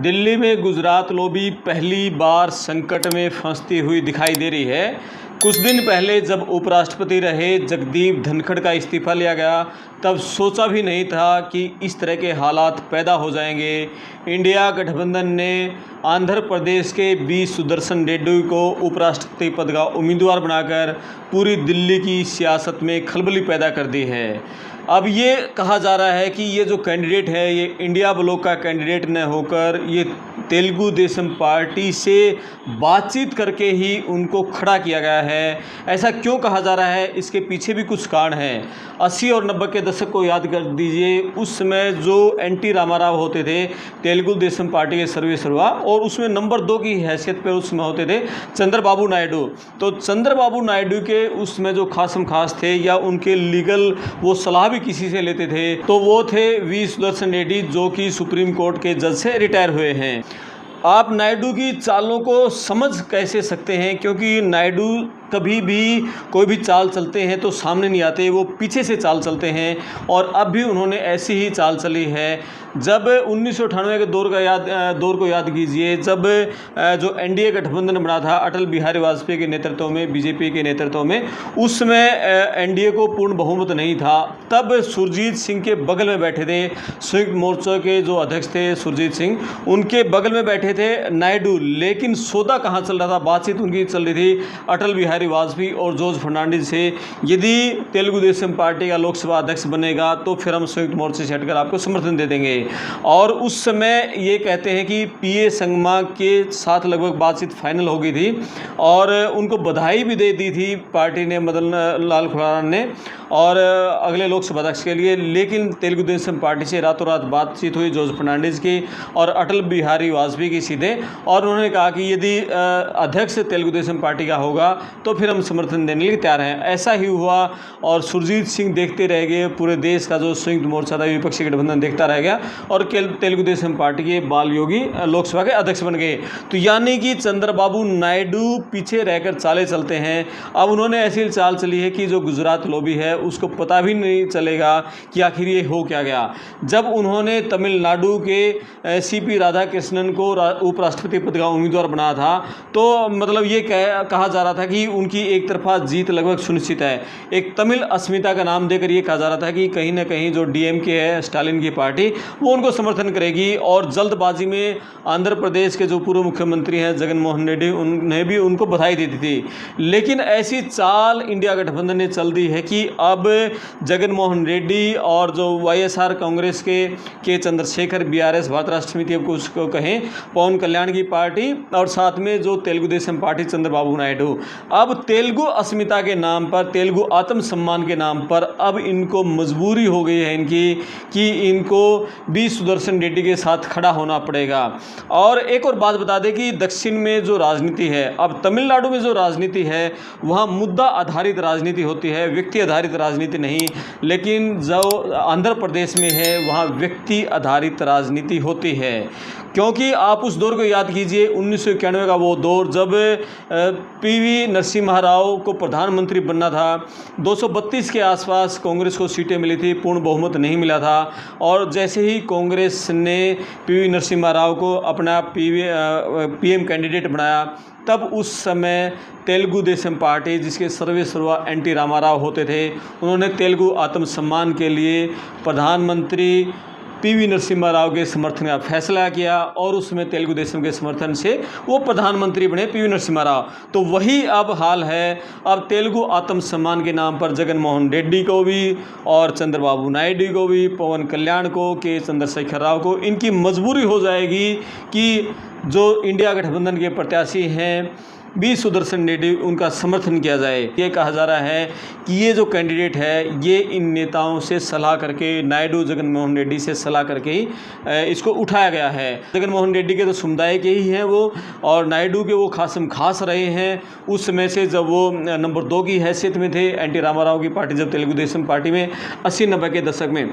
दिल्ली में गुजरात लॉबी पहली बार संकट में फंसती हुई दिखाई दे रही है। कुछ दिन पहले जब उपराष्ट्रपति रहे जगदीप धनखड़ का इस्तीफा लिया गया, तब सोचा भी नहीं था कि इस तरह के हालात पैदा हो जाएंगे। इंडिया गठबंधन ने आंध्र प्रदेश के बी सुदर्शन रेड्डी को उपराष्ट्रपति पद का उम्मीदवार बनाकर पूरी दिल्ली की सियासत में खलबली पैदा कर दी है। अब ये कहा जा रहा है कि ये जो कैंडिडेट है ये इंडिया ब्लॉक का कैंडिडेट न होकर ये तेलुगु देशम पार्टी से बातचीत करके ही उनको खड़ा किया गया है। ऐसा क्यों कहा जा रहा है, इसके पीछे भी कुछ कारण हैं। 80 और 90 के दशक को याद कर दीजिए। उस समय जो एनटी रामाराव होते थे तेलुगु देशम पार्टी के सर्वेसर्वा, और उसमें नंबर 2 की हैसियत पर उस समय होते थे चंद्रबाबू नायडू। तो चंद्रबाबू नायडू के उसमें जो खासम खास थे या उनके लीगल वो सलाह भी किसी से लेते थे, तो वो थे वी सुदर्शन रेड्डी, जो कि सुप्रीम कोर्ट के जज से रिटायर हुए हैं। आप नायडू की चालों को समझ कैसे सकते हैं, क्योंकि नायडू कभी भी कोई भी चाल चलते हैं तो सामने नहीं आते, वो पीछे से चाल चलते हैं। और अब भी उन्होंने ऐसी ही चाल चली है। जब 1998 के दौर को याद कीजिए, जब जो एनडीए गठबंधन बना था अटल बिहारी वाजपेयी के नेतृत्व में, बीजेपी के नेतृत्व में, उस समय एनडीए को पूर्ण बहुमत नहीं था। तब सुरजीत सिंह के बगल में बैठे थे, संयुक्त मोर्चा के जो अध्यक्ष थे सुरजीत सिंह, उनके बगल में बैठे थे नायडू। लेकिन सौदा कहाँ चल रहा था, बातचीत उनकी चल रही थी अटल बिहारी वाजपेयी और जॉर्ज फर्नांडिस से। यदि तेलुगु देशम पार्टी का लोकसभा अध्यक्ष बनेगा तो फिर हम संयुक्त मोर्चे से हटकर आपको समर्थन दे देंगे। और उस समय ये कहते हैं कि पीए संगमा के साथ लगभग बातचीत फाइनल हो गई थी और उनको बधाई भी दे दी थी पार्टी ने, मदन लाल खुराना ने, और अगले लोकसभा अध्यक्ष के लिए। लेकिन तेलुगु देशम पार्टी से रातों रात बातचीत हुई जॉर्ज फर्नांडिस की और अटल बिहारी वाजपेयी की सीधे, और उन्होंने कहा कि यदि अध्यक्ष तेलुगु देशम पार्टी का होगा तो फिर हम समर्थन देने के लिए तैयार हैं। ऐसा ही हुआ और सुरजीत सिंह देखते रह गए, पूरे देश का जो संयुक्त मोर्चा था विपक्षी गठबंधन देखता रह गया और तेलुगु देशम पार्टी के बाल योगी लोकसभा के अध्यक्ष बन गए। तो यानी कि चंद्रबाबू नायडू पीछे रहकर चाले चलते हैं। अब उन्होंने ऐसी चाल चली है कि जो गुजरात लॉबी है उसको पता भी नहीं चलेगा कि आखिर ये हो क्या गया। जब उन्होंने तमिलनाडु के सीपी राधाकृष्णन को उपराष्ट्रपति पद का उम्मीदवार बनाया था, तो मतलब ये कहा जा रहा था कि उनकी एक तरफा जीत लगभग सुनिश्चित है। एक तमिल अस्मिता का नाम देकर ये कहा जा रहा था कि कहीं ना कहीं जो डीएमके है, स्टालिन की पार्टी, वो उनको समर्थन करेगी। और जल्दबाजी में आंध्र प्रदेश के जो पूर्व मुख्यमंत्री हैं जगन मोहन रेड्डी, उन्हें भी उनको बधाई दी थी। लेकिन ऐसी चाल इंडिया गठबंधन ने चल दी है कि अब जगन मोहन रेड्डी और जो वाईएसआर कांग्रेस के चंद्रशेखर, बीआरएस भारत राष्ट्र समिति, अब उसको कहें पवन कल्याण की पार्टी, और साथ में जो तेलुगु देशम पार्टी चंद्रबाबू नायडू, अब तेलुगु अस्मिता के नाम पर, तेलुगु आत्मसम्मान के नाम पर अब इनको मजबूरी हो गई है इनकी कि इनको बी सुदर्शन रेड्डी के साथ खड़ा होना पड़ेगा। और एक और बात बता दें कि दक्षिण में जो राजनीति है, अब तमिलनाडु में जो राजनीति है वहाँ मुद्दा आधारित राजनीति होती है, व्यक्ति आधारित राजनीति नहीं। लेकिन जो आंध्र प्रदेश में है वहाँ व्यक्ति आधारित राजनीति होती है। क्योंकि आप उस दौर को याद कीजिए, 1991 का वो दौर जब पीवी नरसिम्हा राव को प्रधानमंत्री बनना था। 232 के आसपास कांग्रेस को सीटें मिली थी, पूर्ण बहुमत नहीं मिला था। और जैसे ही कांग्रेस ने पीवी नरसिम्हा राव को अपना पीएम कैंडिडेट बनाया, तब उस समय तेलुगु देशम पार्टी, जिसके सर्वेसर्वा एनटी रामाराव होते थे, उन्होंने तेलुगु आत्मसम्मान के लिए प्रधानमंत्री पीवी नरसिम्हा राव के समर्थन का फैसला किया और उसमें तेलुगु देशम के समर्थन से वो प्रधानमंत्री बने पीवी नरसिम्हा राव। तो वही अब हाल है। अब तेलुगु आत्मसम्मान के नाम पर जगन मोहन रेड्डी को भी और चंद्रबाबू नायडू को भी, पवन कल्याण को, के चंद्रशेखर राव को, इनकी मजबूरी हो जाएगी कि जो इंडिया गठबंधन के प्रत्याशी हैं बी सुदर्शन रेड्डी, उनका समर्थन किया जाए। ये कहा जा रहा है कि ये जो कैंडिडेट है ये इन नेताओं से सलाह करके, नायडू, जगन मोहन रेड्डी से सलाह करके ही इसको उठाया गया है। जगन मोहन रेड्डी के तो समुदाय के ही हैं वो, और नायडू के वो खासम खास रहे हैं उस समय से जब वो नंबर 2 की हैसियत में थे एनटी रामाराव की पार्टी, जब तेलुगु देशम पार्टी में 80-90 के दशक में।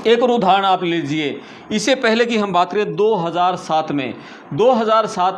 एक और उदाहरण आप लीजिए, इससे पहले की हम बात करें 2007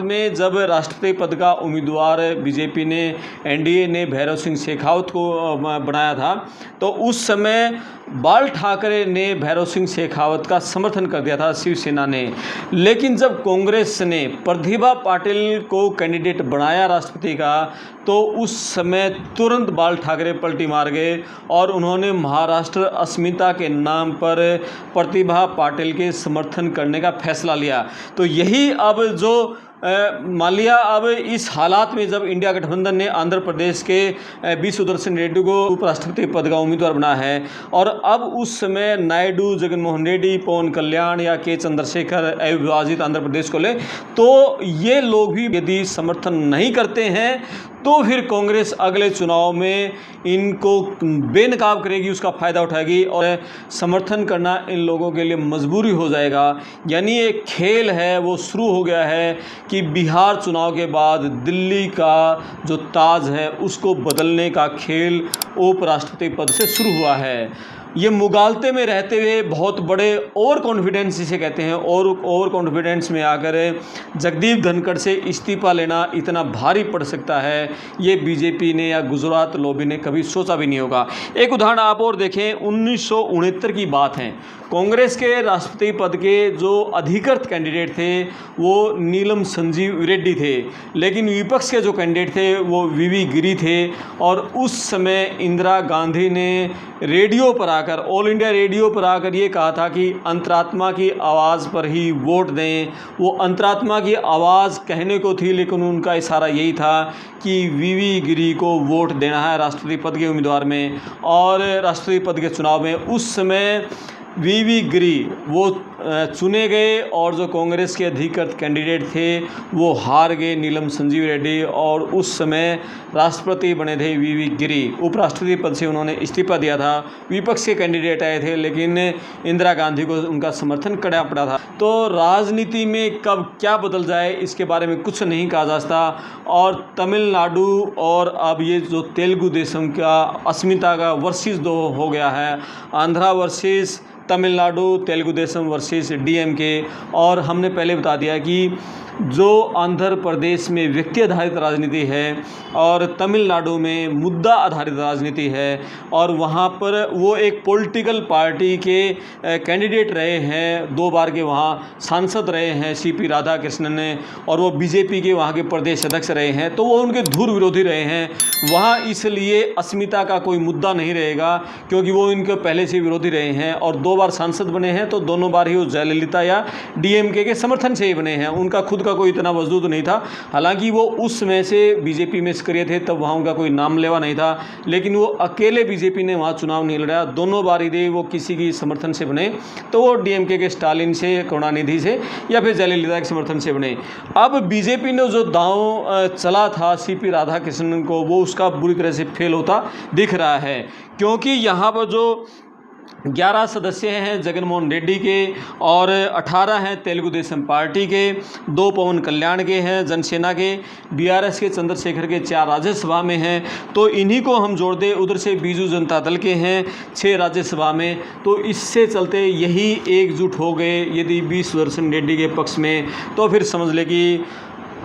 में जब राष्ट्रपति पद का उम्मीदवार बीजेपी ने, एनडीए ने भैरव सिंह शेखावत को बनाया था, तो उस समय बाल ठाकरे ने भैरव सिंह शेखावत का समर्थन कर दिया था, शिवसेना ने। लेकिन जब कांग्रेस ने प्रतिभा पाटिल को कैंडिडेट बनाया राष्ट्रपति का, तो उस समय तुरंत बाल ठाकरे पलटी मार गए और उन्होंने महाराष्ट्र अस्मिता के नाम पर प्रतिभा पाटिल के समर्थन करने का फैसला लिया। तो यही अब जो मान लिया, अब इस हालात में जब इंडिया गठबंधन ने आंध्र प्रदेश के बी सुदर्शन रेड्डी को उपराष्ट्रपति पद का उम्मीदवार बनाया है, और अब उस समय नायडू, जगनमोहन रेड्डी, पवन कल्याण या के चंद्रशेखर अविभाजित आंध्र प्रदेश को ले, तो ये लोग भी यदि समर्थन नहीं करते हैं तो फिर कांग्रेस अगले चुनाव में इनको बेनकाब करेगी, उसका फ़ायदा उठाएगी और समर्थन करना इन लोगों के लिए मजबूरी हो जाएगा। यानी एक खेल है वो शुरू हो गया है कि बिहार चुनाव के बाद दिल्ली का जो ताज है उसको बदलने का खेल उपराष्ट्रपति पद से शुरू हुआ है। ये मुगालते में रहते हुए बहुत बड़े ओवर कॉन्फिडेंस जिसे कहते हैं, और ओवर कॉन्फिडेंस में आकर जगदीप धनखड़ से इस्तीफा लेना इतना भारी पड़ सकता है, ये बीजेपी ने या गुजरात लॉबी ने कभी सोचा भी नहीं होगा। एक उदाहरण आप और देखें, 1969 की बात है। कांग्रेस के राष्ट्रपति पद के जो अधिकृत कैंडिडेट थे वो नीलम संजीव रेड्डी थे, लेकिन विपक्ष के जो कैंडिडेट थे वो वीवी गिरी थे। और उस समय इंदिरा गांधी ने रेडियो पर आकर, ऑल इंडिया रेडियो पर आकर ये कहा था कि अंतरात्मा की आवाज़ पर ही वोट दें। वो अंतरात्मा की आवाज़ कहने को थी, लेकिन उनका इशारा यही था कि वीवी गिरी को वोट देना है राष्ट्रपति पद के उम्मीदवार में। और राष्ट्रपति पद के चुनाव में उस समय वीवी गिरी वो चुने गए, और जो कांग्रेस के अधिकृत कैंडिडेट थे वो हार गए, नीलम संजीव रेड्डी, और उस समय राष्ट्रपति बने थे वीवी गिरी। उपराष्ट्रपति पद से उन्होंने इस्तीफा दिया था। विपक्ष के कैंडिडेट आए थे, लेकिन इंदिरा गांधी को उनका समर्थन करना पड़ा था। तो राजनीति में कब क्या बदल जाए इसके बारे में कुछ नहीं कहा जा सकता। और तमिलनाडु और अब ये जो तेलुगु देशम का अस्मिता का वर्सेस दो हो गया है, Andhra versus Tamil Nadu, Telugu Desam versus DMK. और हमने पहले बता दिया कि जो आंध्र प्रदेश में व्यक्ति आधारित राजनीति है और तमिलनाडु में मुद्दा आधारित राजनीति है, और वहाँ पर वो एक पॉलिटिकल पार्टी के कैंडिडेट रहे हैं, 2 बार के वहाँ सांसद रहे हैं सीपी राधाकृष्णन ने, और वो बीजेपी के वहाँ के प्रदेश अध्यक्ष रहे हैं, तो वो उनके धुर विरोधी रहे हैं वहाँ। इसलिए अस्मिता का कोई मुद्दा नहीं रहेगा, क्योंकि वो इनके पहले से विरोधी रहे हैं, और 2 बार सांसद बने हैं, तो दोनों बार ही वो जयललिता या डीएमके के समर्थन से ही बने हैं। उनका खुद का कोई इतना वजूद नहीं था। हालांकि वो उस समय से बीजेपी में सक्रिय थे, तब वहाँ उनका कोई नाम लेवा नहीं था, लेकिन वो अकेले बीजेपी ने वहाँ चुनाव नहीं लड़ा। दोनों बार यदि वो किसी की समर्थन से बने तो वो डीएमके के स्टालिन से, करुणानिधि से या फिर जयललिता के समर्थन से बने। अब बीजेपी ने जो दांव चला था सीपी राधाकृष्णन को, वो उसका बुरी तरह से फेल होता दिख रहा है, क्योंकि यहाँ पर जो 11 सदस्य हैं जगनमोहन रेड्डी के, और 18 हैं तेलुगु देशम पार्टी के, 2 पवन कल्याण के हैं जनसेना के, बीआरएस के चंद्रशेखर के 4 राज्यसभा में हैं। तो इन्हीं को हम जोड़ दें, उधर से बीजू जनता दल के हैं 6 राज्यसभा में। तो इससे चलते यही एकजुट हो गए यदि बी सुदर्शन रेड्डी के पक्ष में, तो फिर समझ ले कि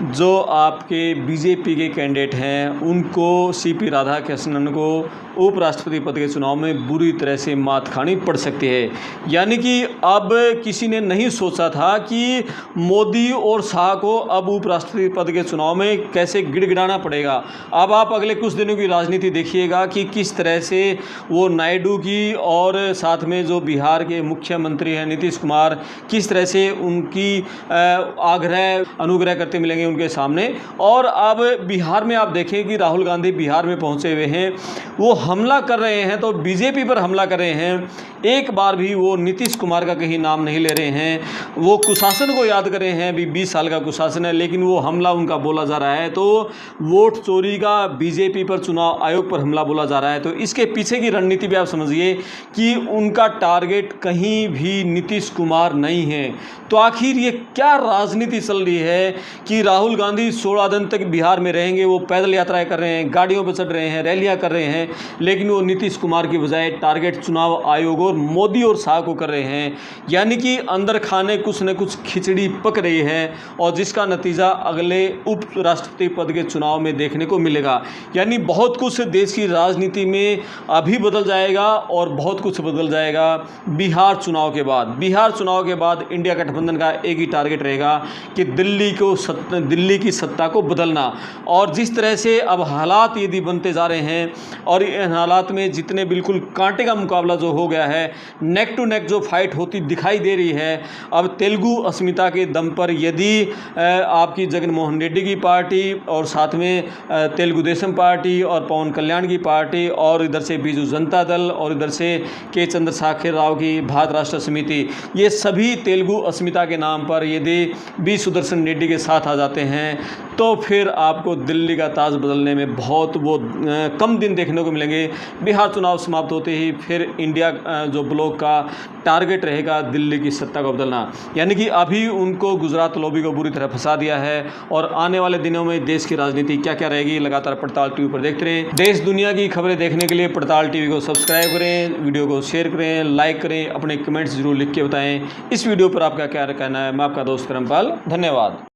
जो आपके बीजेपी के कैंडिडेट हैं उनको, सीपी राधाकृष्णन को उपराष्ट्रपति पद के चुनाव में बुरी तरह से मात खानी पड़ सकती है। यानी कि अब किसी ने नहीं सोचा था कि मोदी और शाह को अब उपराष्ट्रपति पद के चुनाव में कैसे गिड़गिड़ाना पड़ेगा। अब आप अगले कुछ दिनों की राजनीति देखिएगा कि किस तरह से वो नायडू की और साथ में जो बिहार के मुख्यमंत्री हैं नीतीश कुमार, किस तरह से उनकी आग्रह अनुग्रह करते मिलेंगे उनके सामने। और अब बिहार में आप देखें कि राहुल गांधी बिहार में पहुंचे हुए हैं, वो हमला कर रहे हैं, तो बीजेपी पर हमला कर रहे हैं। एक बार भी वो नीतीश कुमार का कहीं नाम नहीं ले रहे हैं। वो कुशासन को याद कर रहे हैं, अभी 20 साल का कुशासन है, लेकिन वो हमला उनका बोला जा रहा है। तो वोट चोरी का बीजेपी पर, चुनाव आयोग पर हमला बोला जा रहा है। तो इसके पीछे की रणनीति भी आप समझिए कि उनका टारगेट कहीं भी नीतीश कुमार नहीं है। तो आखिर ये क्या राजनीति चल रही है कि राहुल गांधी 16 दिन तक बिहार में रहेंगे, वो पैदल यात्राएं कर रहे हैं, गाड़ियों पर चढ़ रहे हैं, रैलियां कर रहे हैं, लेकिन वो नीतीश कुमार की बजाय टारगेट चुनाव आयोग और मोदी और शाह को कर रहे हैं। यानी कि अंदर खाने कुछ न कुछ खिचड़ी पक रही है और जिसका नतीजा अगले उप राष्ट्रपति पद के चुनाव में देखने को मिलेगा। यानी बहुत कुछ देश की राजनीति में अभी बदल जाएगा और बहुत कुछ बदल जाएगा बिहार चुनाव के बाद। बिहार चुनाव के बाद इंडिया गठबंधन का एक ही टारगेट रहेगा कि दिल्ली की सत्ता को बदलना। और जिस तरह से अब हालात यदि बनते जा रहे हैं और इन हालात में जितने बिल्कुल कांटे का मुकाबला जो हो गया है, नेक टू नेक जो फाइट होती दिखाई दे रही है, अब तेलुगु अस्मिता के दम पर यदि आपकी जगनमोहन रेड्डी की पार्टी और साथ में तेलुगु देशम पार्टी और पवन कल्याण की पार्टी और इधर से बीजू जनता दल और इधर से के चंद्रशेखर राव की भारत राष्ट्र समिति, ये सभी तेलुगु अस्मिता के नाम पर यदि बी सुदर्शन रेड्डी के साथ आ जाते हैं तो फिर आपको दिल्ली का ताज बदलने में बहुत कम दिन देखने को मिलेंगे। बिहार चुनाव समाप्त होते ही फिर इंडिया जो ब्लॉक का टारगेट रहेगा दिल्ली की सत्ता को बदलना। यानी कि अभी उनको गुजरात लॉबी को बुरी तरह फंसा दिया है और आने वाले दिनों में देश की राजनीति क्या क्या रहेगी लगातार पड़ताल टीवी पर देखते रहें। देश दुनिया की खबरें देखने के लिए पड़ताल टीवी को सब्सक्राइब करें, वीडियो को शेयर करें, लाइक करें, अपने कमेंट्स जरूर लिख के बताएं इस वीडियो पर आपका क्या कहना है। मैं आपका दोस्त करमपाल, धन्यवाद।